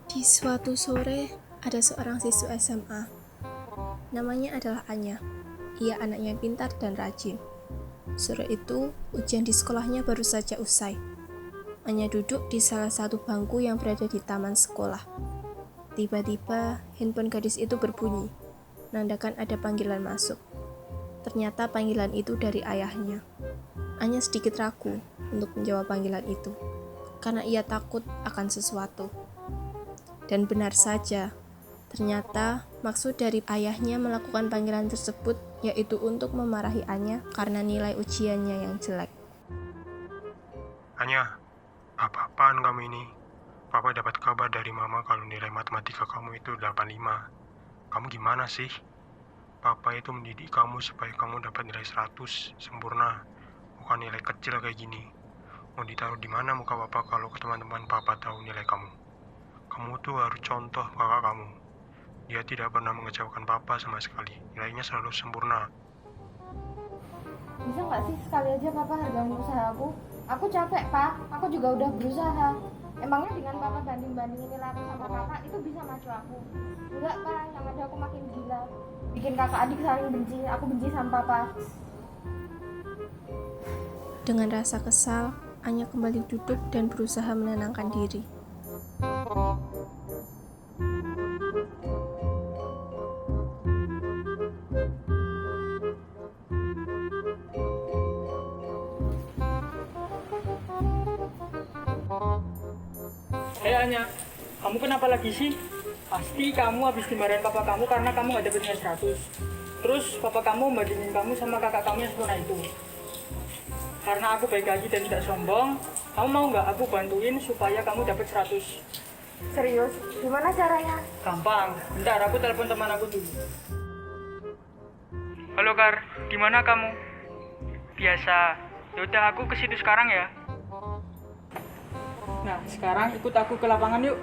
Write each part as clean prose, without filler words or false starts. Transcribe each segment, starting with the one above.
Di suatu sore, ada seorang siswa SMA. Namanya adalah Anya. Ia anaknya pintar dan rajin. Sore itu, ujian di sekolahnya baru saja usai. Anya duduk di salah satu bangku yang berada di taman sekolah. Tiba-tiba, handphone gadis itu berbunyi, menandakan ada panggilan masuk. Ternyata panggilan itu dari ayahnya. Anya sedikit ragu untuk menjawab panggilan itu, karena ia takut akan sesuatu. Dan benar saja, ternyata maksud dari ayahnya melakukan panggilan tersebut yaitu untuk memarahi Anya karena nilai ujiannya yang jelek. Anya, apa-apaan kamu ini? Papa dapat kabar dari mama kalau nilai matematika kamu itu 85. Kamu gimana sih? Papa itu mendidik kamu supaya kamu dapat nilai 100 sempurna, bukan nilai kecil kayak gini. Mau ditaruh di mana muka papa kalau ke teman-teman papa tahu nilai kamu? Kamu tuh harus contoh kakak kamu. Dia tidak pernah mengecewakan papa sama sekali. Nilainya selalu sempurna. Bisa nggak sih sekali aja papa hargain usaha aku? Aku capek, Pak. Aku juga udah berusaha. Emangnya dengan papa banding-bandingin nilai aku sama kakak itu bisa maju aku? Enggak, Pak. Yang ada aku makin gila. Bikin kakak adik saling benci. Aku benci sama papa. Dengan rasa kesal, Anya kembali duduk dan berusaha menenangkan diri. Hei Anya, kamu kenapa lagi sih? Pasti kamu habis dimarahin papa kamu karena kamu gak dapet nilai 100. Terus papa kamu membandingin kamu sama kakak kamu yang sempurna itu. Karena aku baik hati dan tidak sombong, kamu mau nggak aku bantuin supaya kamu dapat 100? Serius? Gimana caranya? Gampang, bentar aku telepon teman aku dulu. Halo Kar, gimana kamu? Biasa, yaudah aku ke situ sekarang ya. Nah, sekarang ikut aku ke lapangan yuk.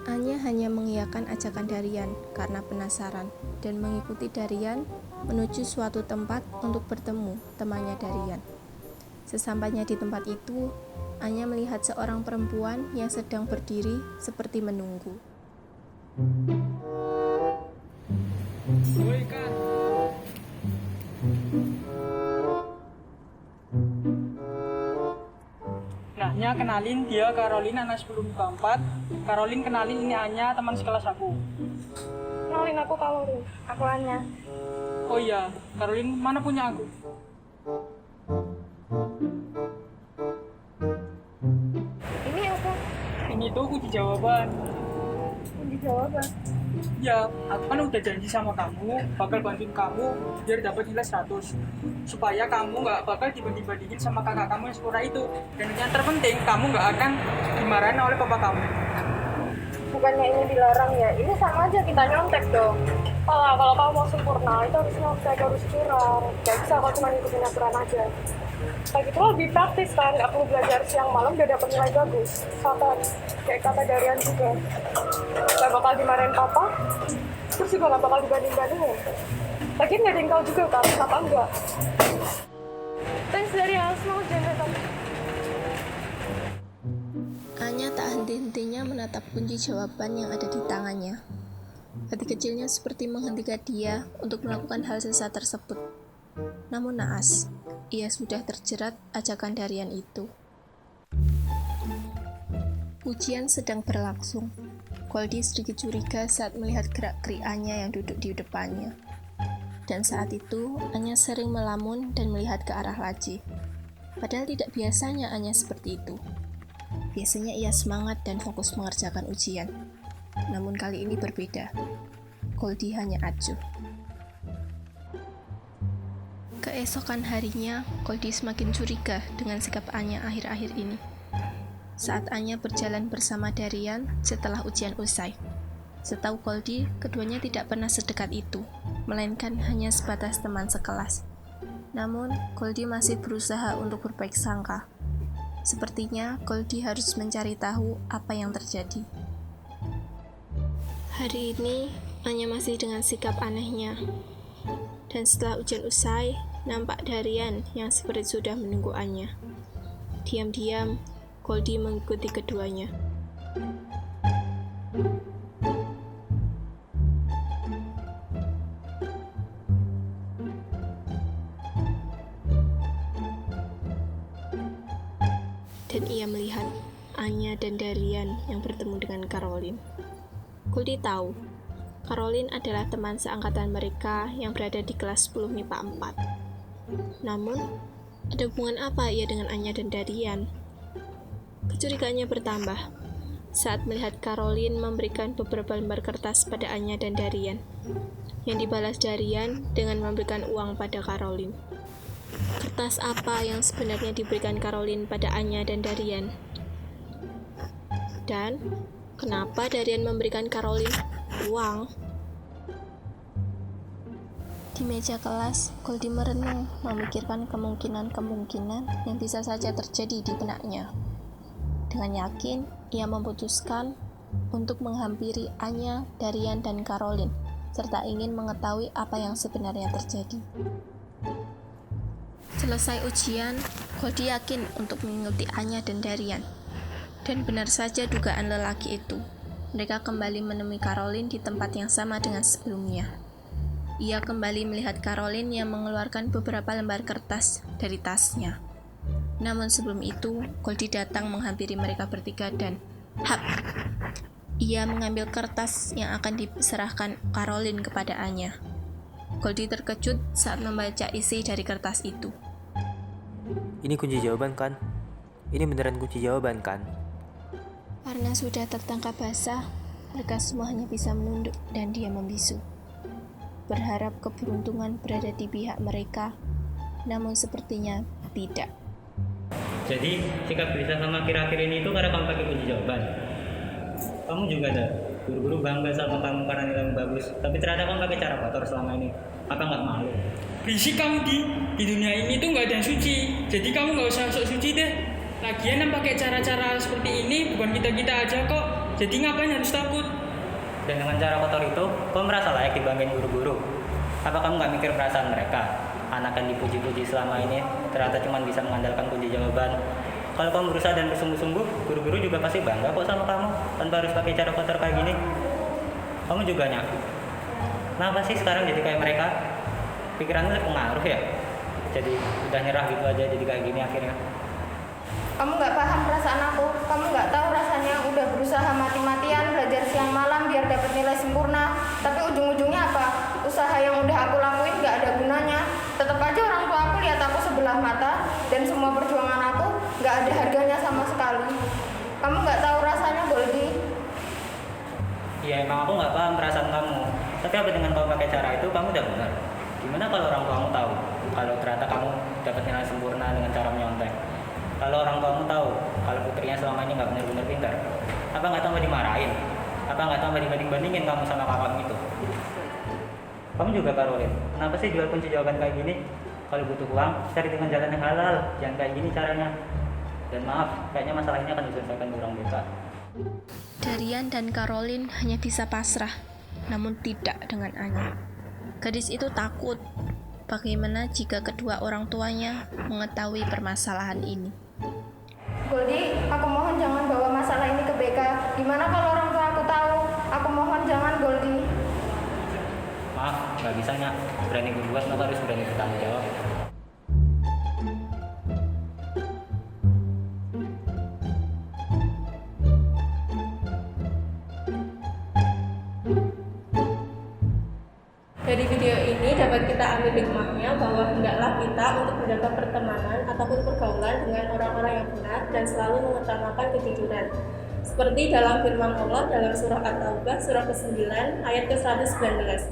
Anya hanya mengiyakan ajakan Darian karena penasaran dan mengikuti Darian menuju suatu tempat untuk bertemu temannya Darian. Sesampainya di tempat itu, Anya melihat seorang perempuan yang sedang berdiri seperti menunggu. Woi Kar. Nah, Nya kenalin dia Caroline anak 10 4. Caroline kenalin ini Anya teman sekelas aku. Kenalin aku Caroline. Aku Anya. Oh iya, Caroline mana punya aku? Ini apa? Ini tuh uji jawaban. Uji jawaban. Ya, aku kan udah janji sama kamu bakal bantuin kamu biar dapat nilai 100 supaya kamu nggak bakal dibanding-bandingin sama kakak kamu yang sempurna itu. Dan yang terpenting, kamu nggak akan dimarahin oleh papa kamu. Bukannya ini dilarang ya? Ini sama aja kita nyontek dong. Kalau kamu mau sempurna itu harus nyontek, harus curang. Gak bisa kalau cuma ikutin aturan aja. Kayak gitu lebih praktis kan, nggak perlu belajar siang malam udah dapet nilai bagus. Sabar, kayak kata Darian juga. Gak bakal dimarahin papa, terus juga gak bakal dibanding-bandingin. Lagian gak ada yang tahu juga kan, apa enggak. Thanks Darian, semangat jangan. Anya tak henti-hentinya menatap kunci jawaban yang ada di tangannya. Hati kecilnya seperti menghentikan dia untuk melakukan hal sesat tersebut. Namun naas, ia sudah terjerat ajakan Darian itu. Ujian sedang berlangsung. Goldie sedikit curiga saat melihat gerak-gerik Anya yang duduk di depannya. Dan saat itu, Anya sering melamun dan melihat ke arah laci. Padahal tidak biasanya Anya seperti itu. Biasanya ia semangat dan fokus mengerjakan ujian. Namun kali ini berbeda. Goldie hanya acuh. Keesokan harinya, Goldie semakin curiga dengan sikap Anya akhir-akhir ini. Saat Anya berjalan bersama Darian setelah ujian usai. Setahu Goldie, keduanya tidak pernah sedekat itu, melainkan hanya sebatas teman sekelas. Namun, Goldie masih berusaha untuk berbaik sangka. Sepertinya Goldie harus mencari tahu apa yang terjadi. Hari ini, Anya masih dengan sikap anehnya. Dan setelah ujian usai, nampak Darian yang seperti sudah menunggu Anya. Diam-diam, Goldie mengikuti keduanya. Dan ia melihat Anya dan Darian yang bertemu dengan Caroline. Goldie tahu, Caroline adalah teman seangkatan mereka yang berada di kelas 10 MIPA 4. Namun, ada hubungan apa ia dengan Anya dan Darian? Kecurigaannya bertambah saat melihat Caroline memberikan beberapa lembar kertas pada Anya dan Darian, yang dibalas Darian dengan memberikan uang pada Caroline. Kertas apa yang sebenarnya diberikan Caroline pada Anya dan Darian? Dan kenapa Darian memberikan Caroline uang? Di meja kelas, Goldie merenung memikirkan kemungkinan-kemungkinan yang bisa saja terjadi di benaknya. Dengan yakin, ia memutuskan untuk menghampiri Anya, Darian, dan Caroline, serta ingin mengetahui apa yang sebenarnya terjadi. Selesai ujian, Goldie yakin untuk mengikuti Anya dan Darian. Dan benar saja dugaan lelaki itu. Mereka kembali menemui Caroline di tempat yang sama dengan sebelumnya. Ia kembali melihat Caroline yang mengeluarkan beberapa lembar kertas dari tasnya. Namun sebelum itu, Goldie datang menghampiri mereka bertiga dan hap! Ia mengambil kertas yang akan diserahkan Caroline kepada Anya. Goldie terkejut saat membaca isi dari kertas itu. Ini kunci jawaban kan? Ini beneran kunci jawaban kan? Karena sudah tertangkap basah, mereka semua hanya bisa menunduk dan diam membisu. Berharap keberuntungan berada di pihak mereka, namun sepertinya tidak. Jadi sikap Lisa sama akhir-akhir ini itu karena kamu pakai kunci jawaban. Kamu juga ada guru-guru bangga sama kamu karena nilaimu bagus, tapi ternyata kamu pakai cara kotor selama ini. Apa nggak malu? Berisik kamu, di dunia ini tuh nggak ada yang suci. Jadi kamu nggak usah sok suci deh. Lagian yang pakai cara-cara seperti ini bukan kita-kita aja kok. Jadi ngapain harus takut? Dan dengan cara kotor itu, kamu merasa layak dibanggain guru-guru. Apa kamu nggak mikir perasaan mereka? Anak yang dipuji-puji selama ini ternyata cuma bisa mengandalkan kunci jawaban. Kalau kamu berusaha dan bersungguh-sungguh, guru-guru juga pasti bangga kok sama kamu tanpa harus pakai cara kotor kayak gini. Kamu juga nyak. Kenapa sih sekarang jadi kayak mereka? Pikiranmu terpengaruh ya? Jadi udah nyerah gitu aja jadi kayak gini akhirnya. Kamu nggak paham perasaan aku. Kamu nggak tahu rasanya udah berusaha mati-matian belajar siang malam biar dapat nilai sempurna. Tapi ujung-ujungnya apa? Usaha yang udah aku lakuin nggak ada gunanya. Tetap aja orang tua aku lihat aku sebelah mata dan semua perjuangan aku nggak ada harganya sama sekali. Kamu nggak tahu rasanya, Goldie. Iya emang aku nggak paham perasaan kamu. Tapi apa dengan kamu pakai cara itu kamu udah benar. Gimana kalau orang tuamu tahu kalau ternyata kamu dapat nilai sempurna dengan cara menyontek? Kalau orang tuamu tahu kalau putrinya selama ini nggak benar-benar pintar, apa nggak tambah dimarahin? Apa nggak tambah dibanding-bandingin kamu sama kakakmu itu? Kamu juga Caroline, kenapa sih jual kunci jawaban kayak gini? Kalau butuh uang, cari dengan jalan yang halal, jangan kayak gini caranya. Dan maaf, kayaknya masalah ini akan diselesaikan di orang desa. Darian dan Caroline hanya bisa pasrah, namun tidak dengan Anya. Gadis itu takut. Bagaimana jika kedua orang tuanya mengetahui permasalahan ini? Goldie, aku mohon jangan bawa masalah ini ke BK. Gimana kalau orang tua aku tahu? Aku mohon jangan, Goldie. Maaf, nggak bisa nyak. Berani berbuat, maka harus berani bertanggung jawab. Dari video ini dapat kita ambil hikmahnya bahwa hendaklah kita untuk menjaga pertemanan ataupun pergaulan dengan orang-orang yang benar dan selalu mengutamakan kejujuran. Seperti dalam firman Allah dalam surah At-Taubah surah ke-9 ayat ke-119.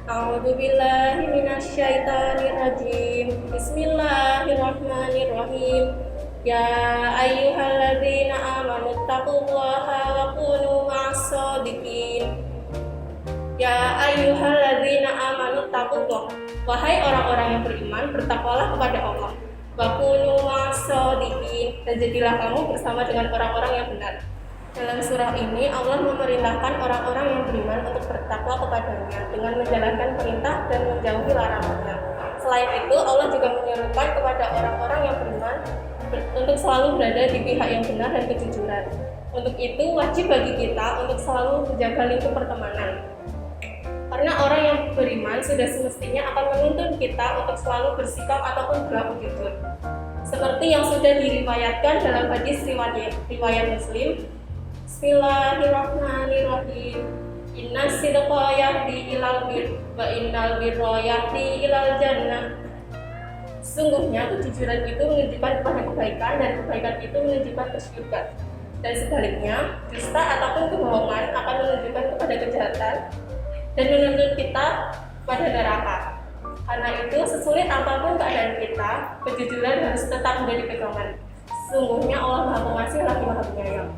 A'udzu billahi minasyaitonir rajim. Bismillahirrahmanirrahim. Ya ayyuhalladzina amanu taqullaha wa kunu ma'as-shadiqin. Ya ayyuhalladzina amanu taqullah. Wahai orang-orang yang beriman, bertakwalah kepada Allah. Wa kunu ma'as-shadiqin, dan jadilah kamu bersama dengan orang-orang yang benar. Dalam surah ini, Allah memerintahkan orang-orang yang beriman untuk bertakwa kepadanya dengan menjalankan perintah dan menjauhi larangannya. Selain itu, Allah juga menyerukan kepada orang-orang yang beriman untuk selalu berada di pihak yang benar dan kejujuran. Untuk itu, wajib bagi kita untuk selalu menjaga lingkup pertemanan. Karena orang yang beriman sudah semestinya akan menuntun kita untuk selalu bersikap ataupun berlaku jujur. Seperti yang sudah diriwayatkan dalam hadis riwayat Muslim, Bismillahirrahmanirrahim. Inna sidqa yahdi ilal bir wa innal birra yahdi ilal jannah. Sungguhnya kejujuran itu menunjukkan kepada kebaikan dan kebaikan itu menunjukkan ke surga. Dan sebaliknya, dusta ataupun kebohongan akan menunjukkan kepada kejahatan dan menuntun kita pada neraka. Karena itu, sesulit apapun keadaan kita, kejujuran harus tetap menjadi pegangan. Sungguhnya Allah Maha Pengasih lagi Maha Penyayang.